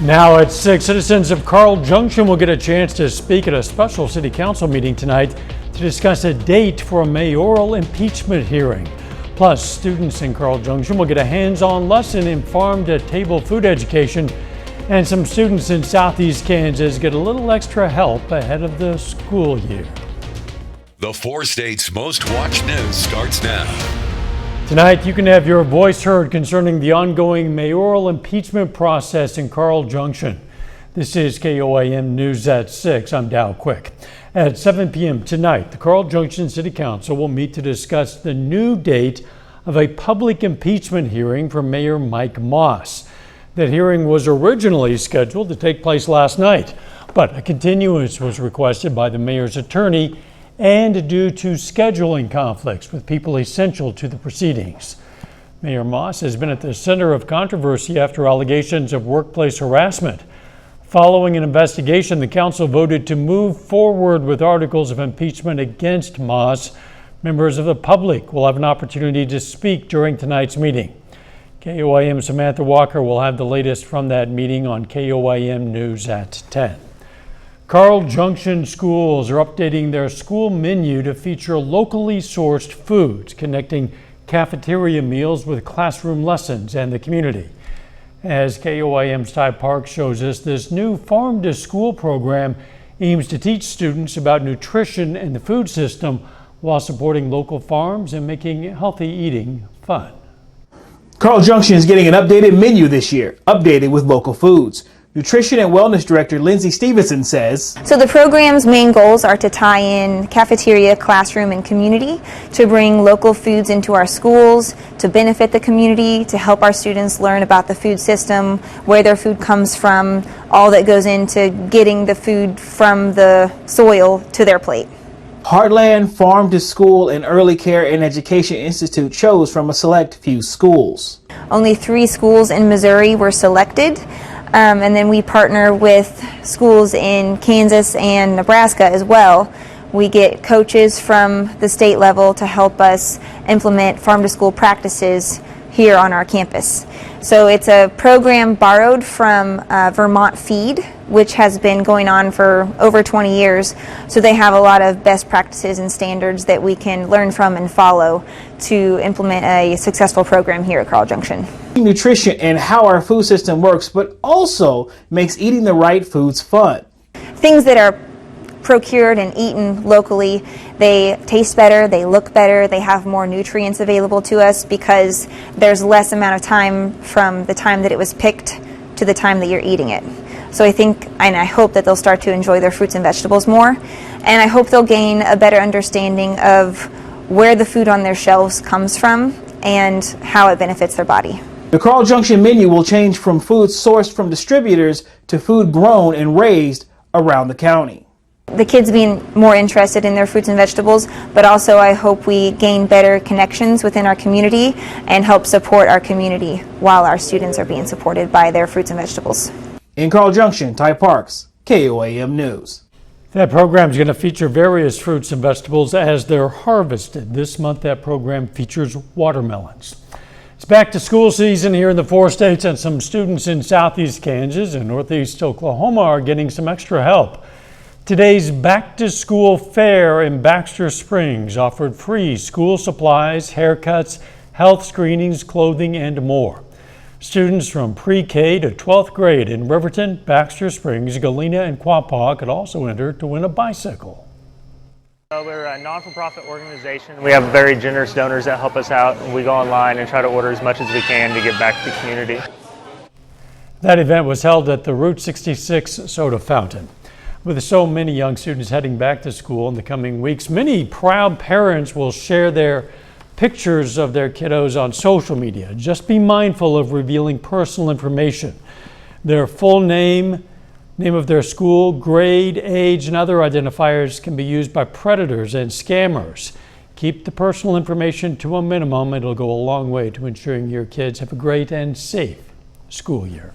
Now at 6, citizens of Carl Junction will get a chance to speak at a special city council meeting tonight to discuss a date for a mayoral impeachment hearing. Plus, students in Carl Junction will get a hands-on lesson in farm-to-table food education, and some students in southeast Kansas get a little extra help ahead of the school year. The 4 states' most watched news starts now. Tonight, you can have your voice heard concerning the ongoing mayoral impeachment process in Carl Junction. This is KOAM News at 6. I'm Dow Quick. At 7 p.m. tonight, the Carl Junction City Council will meet to discuss the new date of a public impeachment hearing for Mayor Mike Moss. That hearing was originally scheduled to take place last night, but a continuance was requested by the mayor's attorney and due to scheduling conflicts with people essential to the proceedings. Mayor Moss has been at the center of controversy after allegations of workplace harassment. Following an investigation, the council voted to move forward with articles of impeachment against Moss. Members of the public will have an opportunity to speak during tonight's meeting. KOAM Samantha Walker will have the latest from that meeting on KOAM News at 10. Carl Junction schools are updating their school menu to feature locally sourced foods, connecting cafeteria meals with classroom lessons and the community. As KOAM's Ty Park shows us, this new Farm to School program aims to teach students about nutrition and the food system while supporting local farms and making healthy eating fun. Carl Junction is getting an updated menu this year, updated with local foods. Nutrition and Wellness Director Lindsay Stevenson says, So the program's main goals are to tie in cafeteria, classroom, and community, to bring local foods into our schools, to benefit the community, to help our students learn about the food system, where their food comes from, all that goes into getting the food from the soil to their plate. Heartland Farm to School and Early Care and Education Institute chose from a select few schools. Only 3 schools in Missouri were selected. And then we partner with schools in Kansas and Nebraska as well. We get coaches from the state level to help us implement farm-to-school practices here on our campus. So it's a program borrowed from Vermont Feed, which has been going on for over 20 years. So they have a lot of best practices and standards that we can learn from and follow to implement a successful program here at Carl Junction. Nutrition and how our food system works, but also makes eating the right foods fun. Things that are procured and eaten locally, they taste better, they look better, they have more nutrients available to us because there's less amount of time from the time that it was picked to the time that you're eating it. So I think and I hope that they'll start to enjoy their fruits and vegetables more, and I hope they'll gain a better understanding of where the food on their shelves comes from and how it benefits their body. The Carl Junction menu will change from food sourced from distributors to food grown and raised around the county. The kids being more interested in their fruits and vegetables, but also I hope we gain better connections within our community and help support our community while our students are being supported by their fruits and vegetables. In Carl Junction, Ty Parks, KOAM News. That program is going to feature various fruits and vegetables as they're harvested. This month, that program features watermelons. It's back to school season here in the 4 states, and some students in southeast Kansas and northeast Oklahoma are getting some extra help. Today's back-to-school fair in Baxter Springs offered free school supplies, haircuts, health screenings, clothing, and more. Students from pre-K to 12th grade in Riverton, Baxter Springs, Galena, and Quapaw could also enter to win a bicycle. We're a non-for-profit organization. We have very generous donors that help us out. We go online and try to order as much as we can to give back to the community. That event was held at the Route 66 soda fountain. With so many young students heading back to school in the coming weeks, many proud parents will share their pictures of their kiddos on social media. Just be mindful of revealing personal information. Their full name of their school, grade, age, and other identifiers can be used by predators and scammers. Keep the personal information to a minimum. It'll go a long way to ensuring your kids have a great and safe school year.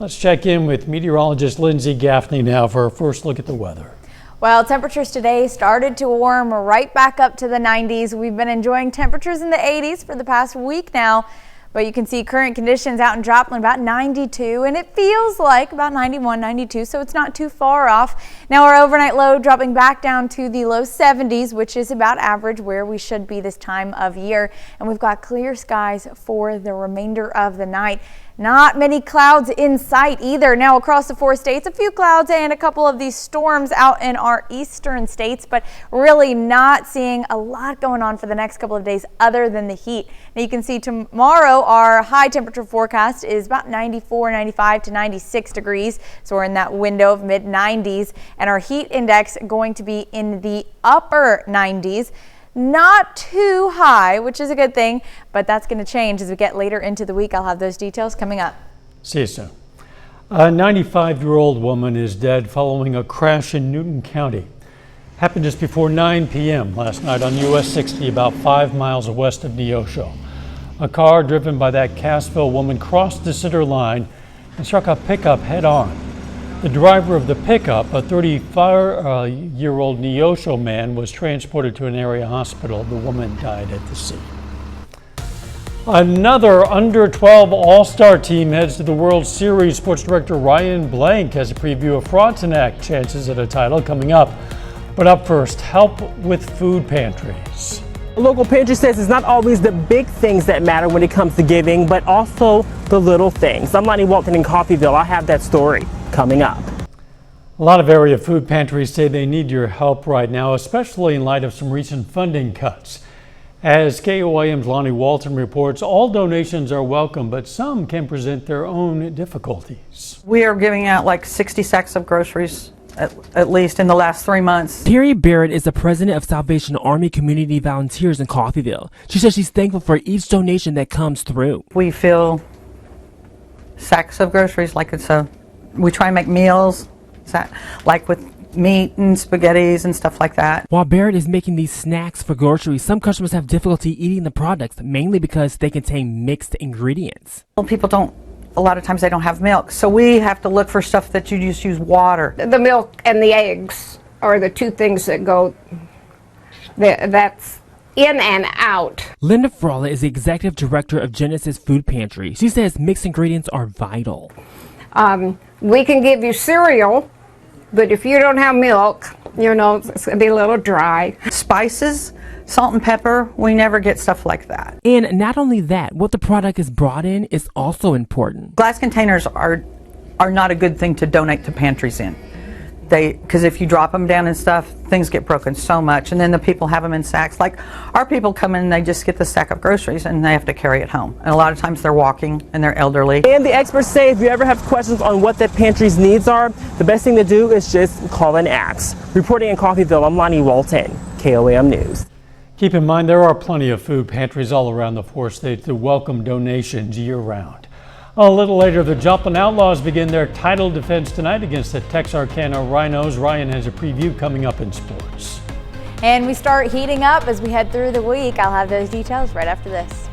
Let's check in with meteorologist Lindsay Gaffney now for our first look at the weather. Well, temperatures today started to warm right back up to the 90s. We've been enjoying temperatures in the 80s for the past week now, But you can see current conditions out in Joplin about 92, and it feels like about 91, 92, so it's not too far off. Now our overnight low dropping back down to the low 70s, which is about average where we should be this time of year. And we've got clear skies for the remainder of the night. Not many clouds in sight either. Now across the 4 states, a few clouds and a couple of these storms out in our eastern states, but really not seeing a lot going on for the next couple of days other than the heat. Now you can see tomorrow our high temperature forecast is about 94, 95 to 96 degrees. So we're in that window of mid 90s, and our heat index going to be in the upper 90s. Not too high, which is a good thing, but that's going to change as we get later into the week. I'll have those details coming up. See you soon. A 95-year-old woman is dead following a crash in Newton County. Happened just before 9 p.m. last night on US 60, about 5 miles west of Neosho. A car driven by that Cassville woman crossed the center line and struck a pickup head-on. The driver of the pickup, a 35-year-old Neosho man, was transported to an area hospital. The woman died at the scene. Another under-12 All-Star team heads to the World Series. Sports director Ryan Blank has a preview of Frontenac chances at a title coming up. But up first, help with food pantries. A local pantry says it's not always the big things that matter when it comes to giving, but also the little things. I'm Lonnie Walton in Coffeyville. I have that story coming up. A lot of area food pantries say they need your help right now, especially in light of some recent funding cuts. As KOIM's Lonnie Walton reports, all donations are welcome, but some can present their own difficulties. We are giving out like 60 sacks of groceries at least in the last 3 months. Terry Barrett is the president of Salvation Army Community Volunteers in Coffeyville. She says she's thankful for each donation that comes through. We fill sacks of groceries like we try and make meals like with meat and spaghettis and stuff like that. While Barrett is making these snacks for groceries, some customers have difficulty eating the products, mainly because they contain mixed ingredients. People a lot of times they don't have milk, so we have to look for stuff that you just use water. The milk and the eggs are the two things that go, that's in and out. Linda Fralla is the executive director of Genesis Food Pantry. She says mixed ingredients are vital. We can give you cereal, but if you don't have milk, it's going to be a little dry. Spices, salt and pepper, we never get stuff like that. And not only that, what the product is brought in is also important. Glass containers are not a good thing to donate to pantries in. Because if you drop them down and stuff, things get broken so much, and then the people have them in sacks. Like our people come in and they just get the sack of groceries and they have to carry it home. And a lot of times they're walking and they're elderly. And the experts say if you ever have questions on what that pantry's needs are, the best thing to do is just call and ask. Reporting in Coffeyville, I'm Lonnie Walton, KOAM News. Keep in mind there are plenty of food pantries all around the 4 states that welcome donations year-round. A little later, the Joplin Outlaws begin their title defense tonight against the Texarkana Rhinos. Ryan has a preview coming up in sports. And we start heating up as we head through the week. I'll have those details right after this.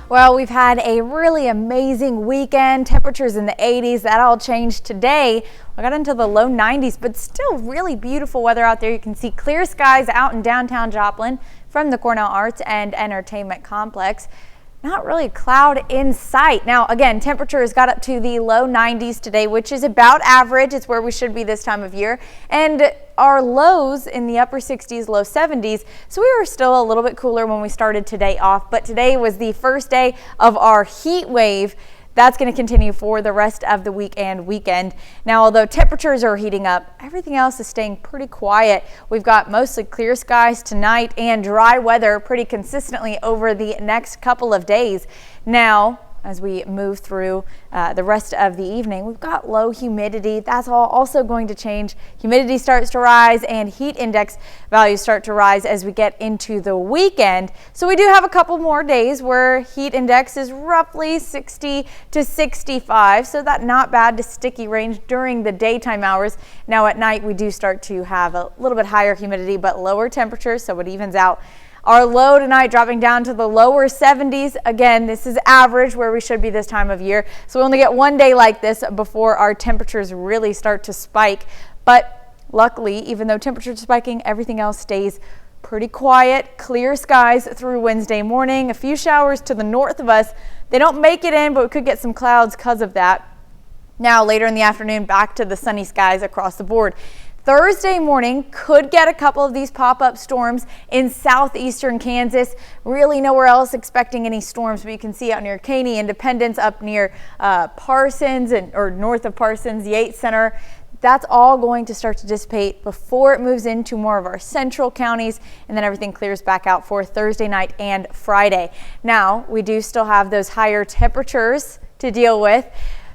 Well, we've had a really amazing weekend. Temperatures in the 80s. That all changed today. We got into the low 90s, but still really beautiful weather out there. You can see clear skies out in downtown Joplin from the Cornell Arts and Entertainment Complex. Not really a cloud in sight. Now, again, temperatures got up to the low 90s today, which is about average. It's where we should be this time of year. And our lows in the upper 60s, low 70s. So we were still a little bit cooler when we started today off. But today was the first day of our heat wave. That's going to continue for the rest of the week and weekend. Now, although temperatures are heating up, everything else is staying pretty quiet. We've got mostly clear skies tonight and dry weather pretty consistently over the next couple of days. Now, as we move through the rest of the evening, we've got low humidity. That's all also going to change. Humidity starts to rise and heat index values start to rise as we get into the weekend. So we do have a couple more days where heat index is roughly 60 to 65. So that's not bad to sticky range during the daytime hours. Now at night we do start to have a little bit higher humidity but lower temperatures, so it evens out. Our low tonight dropping down to the lower 70s. Again, this is average where we should be this time of year. So we only get one day like this before our temperatures really start to spike. But luckily, even though temperatures are spiking, everything else stays Pretty quiet, clear skies through Wednesday morning. A few showers to the north of us. They don't make it in, but we could get some clouds because of that. Now, later in the afternoon, back to the sunny skies across the board. Thursday morning could get a couple of these pop-up storms in southeastern Kansas. Really nowhere else expecting any storms, but you can see out near Caney, Independence, up near Parsons or north of Parsons, Yates Center. That's all going to start to dissipate before it moves into more of our central counties, and then everything clears back out for Thursday night and Friday. Now, we do still have those higher temperatures to deal with.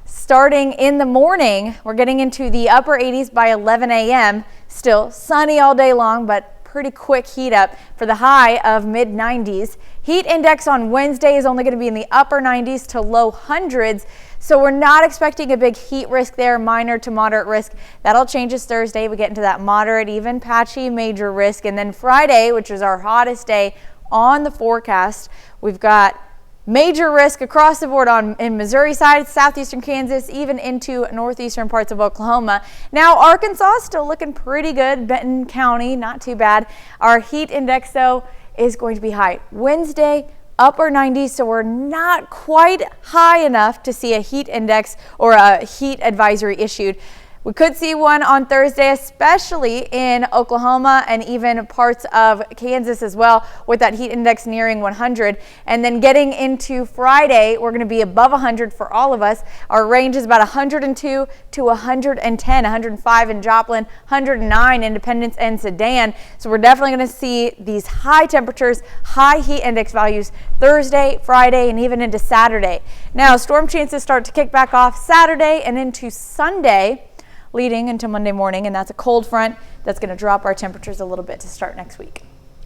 Starting in the morning, we're getting into the upper 80s by 11 a.m. Still sunny all day long, but pretty quick heat up for the high of mid 90s. Heat index on Wednesday is only going to be in the upper 90s to low hundreds. So we're not expecting a big heat risk there, minor to moderate risk. That'll change as Thursday. We get into that moderate, even patchy, major risk. And then Friday, which is our hottest day on the forecast, we've got major risk across the board in Missouri side, southeastern Kansas, even into northeastern parts of Oklahoma. Now, Arkansas still looking pretty good. Benton County, not too bad. Our heat index, though, is going to be high. Wednesday, upper 90s, so we're not quite high enough to see a heat index or a heat advisory issued. We could see one on Thursday, especially in Oklahoma and even parts of Kansas as well, with that heat index nearing 100. And then getting into Friday, we're going to be above 100 for all of us. Our range is about 102 to 110, 105 in Joplin, 109 Independence and Sedan. So we're definitely going to see these high temperatures, high heat index values Thursday, Friday, and even into Saturday. Now, storm chances start to kick back off Saturday and into Sunday, leading into Monday morning, and that's a cold front that's going to drop our temperatures a little bit to start next week.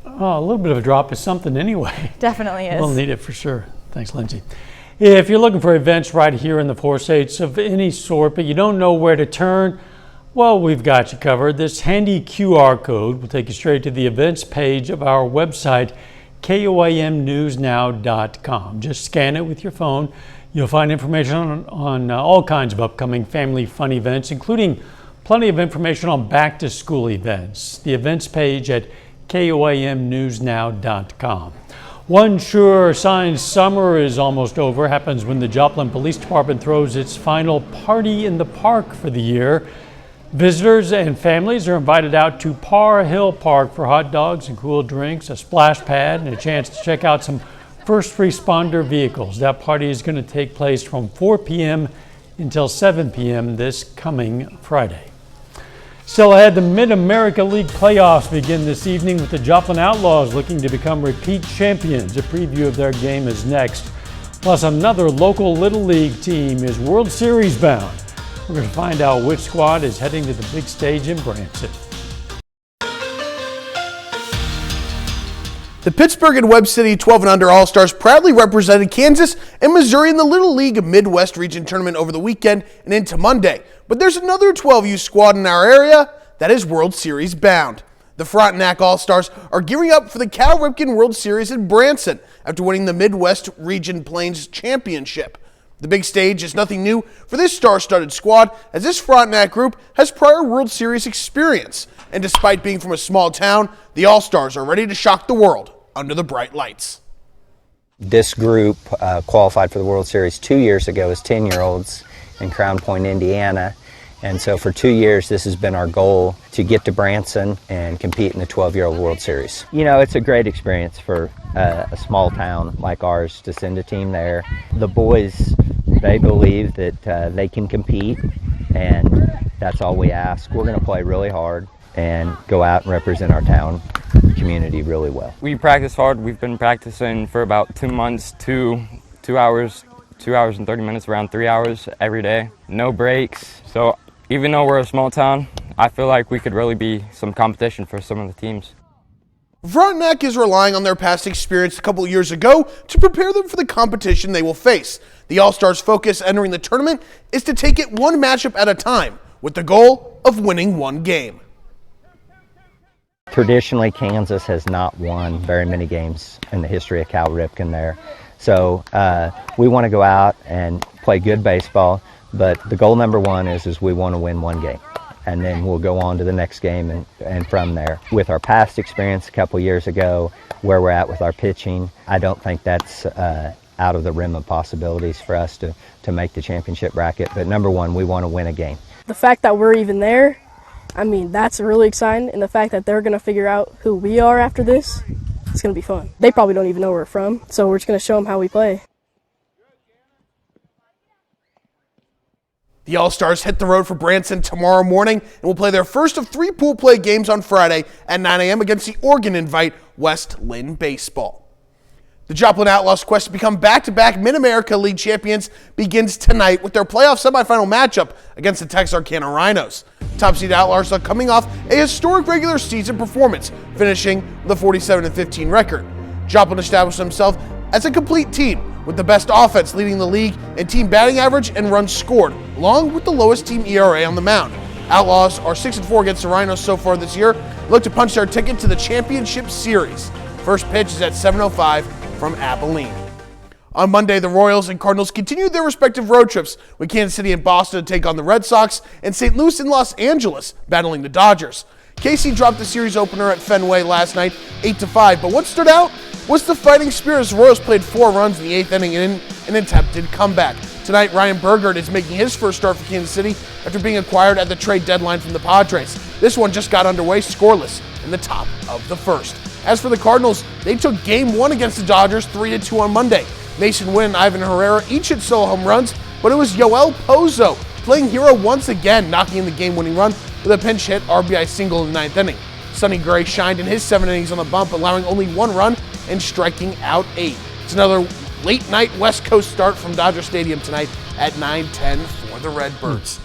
Oh, a little bit of a drop is something anyway. Definitely is. We'll need it for sure. Thanks, Lindsay. If you're looking for events right here in the four states of any sort, but you don't know where to turn, well, we've got you covered. This handy QR code will take you straight to the events page of our website, koamnewsnow.com. Just scan it with your phone. You'll find information on all kinds of upcoming family fun events, including plenty of information on back-to-school events. The events page at koamnewsnow.com. One sure sign summer is almost over happens when the Joplin Police Department throws its final party in the park for the year. Visitors and families are invited out to Parr Hill Park for hot dogs and cool drinks, a splash pad, and a chance to check out some first responder vehicles. That party is going to take place from 4 p.m. until 7 p.m. this coming Friday. Still ahead, the Mid-America League playoffs begin this evening with the Joplin Outlaws looking to become repeat champions. A preview of their game is next. Plus, another local Little League team is World Series bound. We're going to find out which squad is heading to the big stage in Branson. The Pittsburgh and Webb City 12 and under All-Stars proudly represented Kansas and Missouri in the Little League Midwest Region Tournament over the weekend and into Monday. But there's another 12U squad in our area that is World Series bound. The Frontenac All-Stars are gearing up for the Cal Ripken World Series in Branson after winning the Midwest Region Plains Championship. The big stage is nothing new for this star-studded squad, as this Frontenac group has prior World Series experience. And despite being from a small town, the All-Stars are ready to shock the world under the bright lights. This group qualified for the World Series 2 years ago as 10-year-olds in Crown Point, Indiana. And so for 2 years, this has been our goal to get to Branson and compete in the 12-year-old World Series. You know, it's a great experience for a small town like ours to send a team there. The boys, they believe that they can compete, and that's all we ask. We're going to play really hard and go out and represent our town community really well. We practice hard. We've been practicing for about 2 months, 2 hours and 30 minutes, around 3 hours every day. No breaks. So even though we're a small town, I feel like we could really be some competition for some of the teams. Frontenac is relying on their past experience a couple years ago to prepare them for the competition they will face. The All-Stars' focus entering the tournament is to take it one matchup at a time, with the goal of winning one game. Traditionally, Kansas has not won very many games in the history of Cal Ripken there. So we want to go out and play good baseball, but the goal number one is we want to win one game. and then we'll go on to the next game and from there. With our past experience a couple years ago, where we're at with our pitching, I don't think that's out of the rim of possibilities for us to make the championship bracket. But number one, we want to win a game. The fact that we're even there, I mean, that's really exciting. And the fact that they're going to figure out who we are after this, it's going to be fun. They probably don't even know where we're from, so we're just going to show them how we play. The All-Stars hit the road for Branson tomorrow morning and will play their first of 3 pool play games on Friday at 9 a.m. against the Oregon Invite West Lynn Baseball. The Joplin Outlaws' quest to become back-to-back Mid-America League champions begins tonight with their playoff semifinal matchup against the Texarkana Rhinos. Top-seed Outlaws are coming off a historic regular season performance, finishing with a 47-15 record. Joplin established themselves as a complete team, with the best offense leading the league in team batting average and runs scored, along with the lowest team ERA on the mound. Outlaws are 6-4 against the Rhinos so far this year, look to punch their ticket to the championship series. First pitch is at 7:05 from Abilene. On Monday, the Royals and Cardinals continued their respective road trips, with Kansas City and Boston to take on the Red Sox and St. Louis and Los Angeles battling the Dodgers. KC dropped the series opener at Fenway last night 8-5, but what stood out was the fighting spirit as the Royals played 4 runs in the 8th inning in an attempted comeback. Tonight, Ryan Burgard is making his first start for Kansas City after being acquired at the trade deadline from the Padres. This one just got underway scoreless in the top of the first. As for the Cardinals, they took Game 1 against the Dodgers 3-2 on Monday. Mason Wynn and Ivan Herrera each hit solo home runs, but it was Yoel Pozo playing hero once again, knocking in the game-winning run with a pinch hit RBI single in the 9th inning. Sonny Gray shined in his 7 innings on the bump, allowing only 1 run and striking out 8. It's another late-night West Coast start from Dodger Stadium tonight at 9:10 for the Redbirds.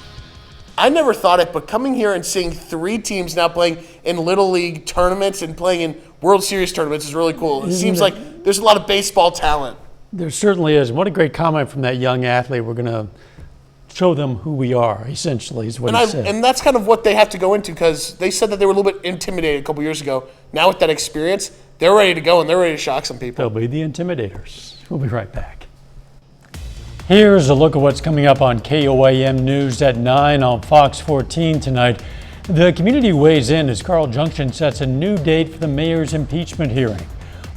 I never thought it, but coming here and seeing 3 teams now playing in Little League tournaments and playing in World Series tournaments is really cool. It seems like there's a lot of baseball talent. There certainly is. What a great comment from that young athlete. We're going to show them who we are, essentially, is what he said. And that's kind of what they have to go into, because they said that they were a little bit intimidated a couple years ago. Now with that experience, they're ready to go and they're ready to shock some people. They'll be the intimidators. We'll be right back. Here's a look at what's coming up on KOAM News at 9 on Fox 14 tonight. The community weighs in as Carl Junction sets a new date for the mayor's impeachment hearing.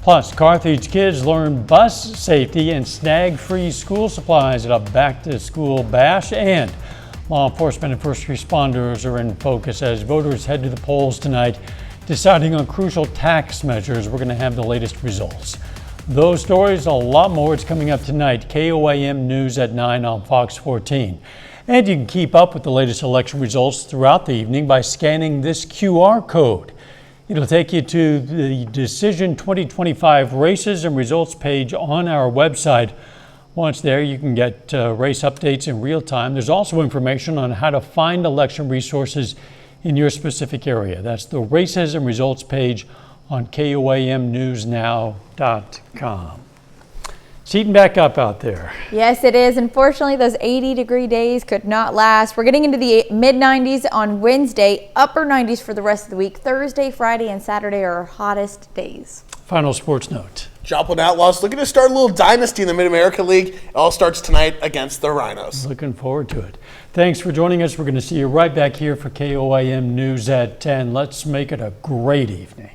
Plus, Carthage kids learn bus safety and snag-free school supplies at a back-to-school bash, and law enforcement and first responders are in focus as voters head to the polls tonight, deciding on crucial tax measures. We're going to have the latest results. Those stories, a lot more, it's coming up tonight. KOAM News at 9 on Fox 14. And you can keep up with the latest election results throughout the evening by scanning this QR code. It'll take you to the Decision 2025 races and results page on our website. Once there, you can get race updates in real time. There's also information on how to find election resources in your specific area. That's the races and results page on KOAMnewsnow.com. It's heating back up out there. Yes, it is. Unfortunately, those 80-degree days could not last. We're getting into the mid-90s on Wednesday, upper 90s for the rest of the week. Thursday, Friday, and Saturday are our hottest days. Final sports note. Joplin Outlaws looking to start a little dynasty in the Mid-America League. It all starts tonight against the Rhinos. Looking forward to it. Thanks for joining us. We're going to see you right back here for KOAM News at 10. Let's make it a great evening.